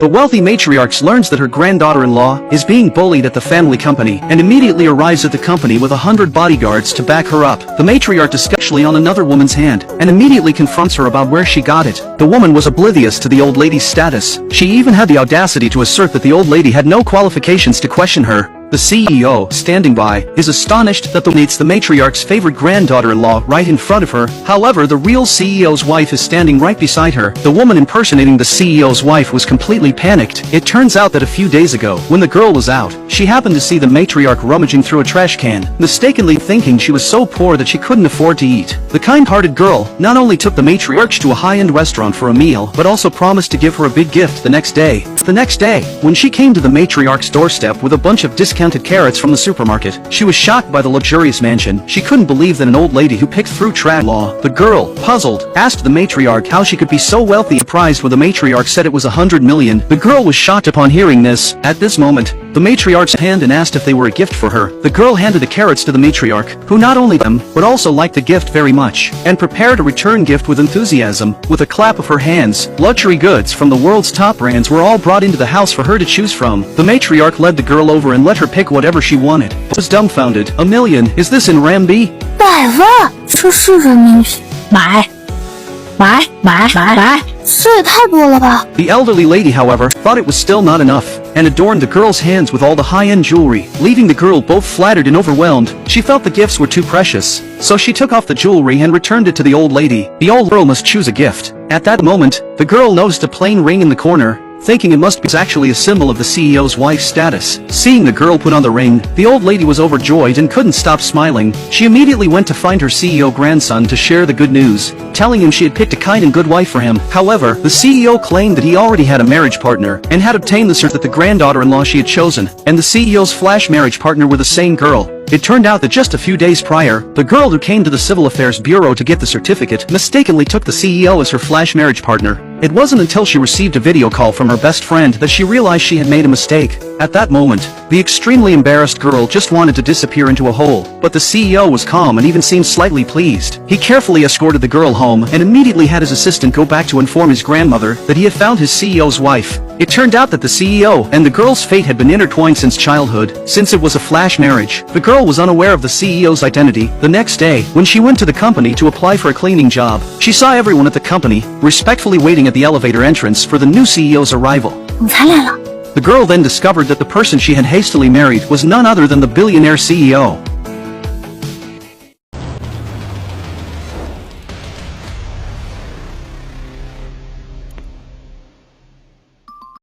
The wealthy matriarch learns that her granddaughter-in-law is being bullied at the family company and immediately arrives at the company with 100 bodyguards to back her up. The matriarch especially on another woman's hand and immediately confronts her about where she got it. The woman was oblivious to the old lady's status. She even had the audacity to assert that the old lady had no qualifications to question her. The CEO, standing by, is astonished that meets the matriarch's favorite granddaughter-in-law right in front of her. However, the real CEO's wife is standing right beside her. The woman impersonating the CEO's wife was completely panicked. It turns out that a few days ago, when the girl was out, she happened to see the matriarch rummaging through a trash can, mistakenly thinking she was so poor that she couldn't afford to eat. The kind-hearted girl not only took the matriarch to a high-end restaurant for a meal, but also promised to give her a big gift the next day. The next day, when she came to the matriarch's doorstep with a bunch of discounted carrots from the supermarket, she was shocked by the luxurious mansion. She couldn't believe that an old lady who picked through trash. The girl, puzzled, asked the matriarch how she could be so wealthy. Surprised when the matriarch said it was 100 million. The girl was shocked upon hearing this. At this moment, the matriarch's hand and asked if they were a gift for her. The girl handed the carrots to the matriarch, who not only them, but also liked the gift very much, and prepared a return gift with enthusiasm. With a clap of her hands, luxury goods from the world's top brands were all brought into the house for her to choose from. The matriarch led the girl over and let her pick whatever she wanted. Was dumbfounded. $1 million? Is this in RMB? 100万，这是人民币，买，这也太多了吧。 The elderly lady, however, thought it was still not enough, and adorned the girl's hands with all the high-end jewelry, leaving the girl both flattered and overwhelmed. She felt the gifts were too precious, so she took off the jewelry and returned it to the old lady. The old girl must choose a gift. At that moment, the girl noticed a plain ring in the corner, thinking it must be actually a symbol of the CEO's wife's status. Seeing the girl put on the ring, the old lady was overjoyed and couldn't stop smiling. She immediately went to find her CEO grandson to share the good news, telling him she had picked a kind and good wife for him. However, the CEO claimed that he already had a marriage partner and had obtained the certificate that the granddaughter-in-law she had chosen, and the CEO's flash marriage partner were the same girl. It turned out that just a few days prior, the girl who came to the Civil Affairs Bureau to get the certificate mistakenly took the CEO as her flash marriage partner. It wasn't until she received a video call from her best friend that she realized she had made a mistake. At that moment, the extremely embarrassed girl just wanted to disappear into a hole, but the CEO was calm and even seemed slightly pleased. He carefully escorted the girl home and immediately had his assistant go back to inform his grandmother that he had found his CEO's wife. It turned out that the CEO and the girl's fate had been intertwined since childhood, since it was a flash marriage. The girl was unaware of the CEO's identity. The next day, when she went to the company to apply for a cleaning job, she saw everyone at the company respectfully waiting at the elevator entrance for the new CEO's arrival. 总裁来了。 The girl then discovered that the person she had hastily married was none other than the billionaire CEO.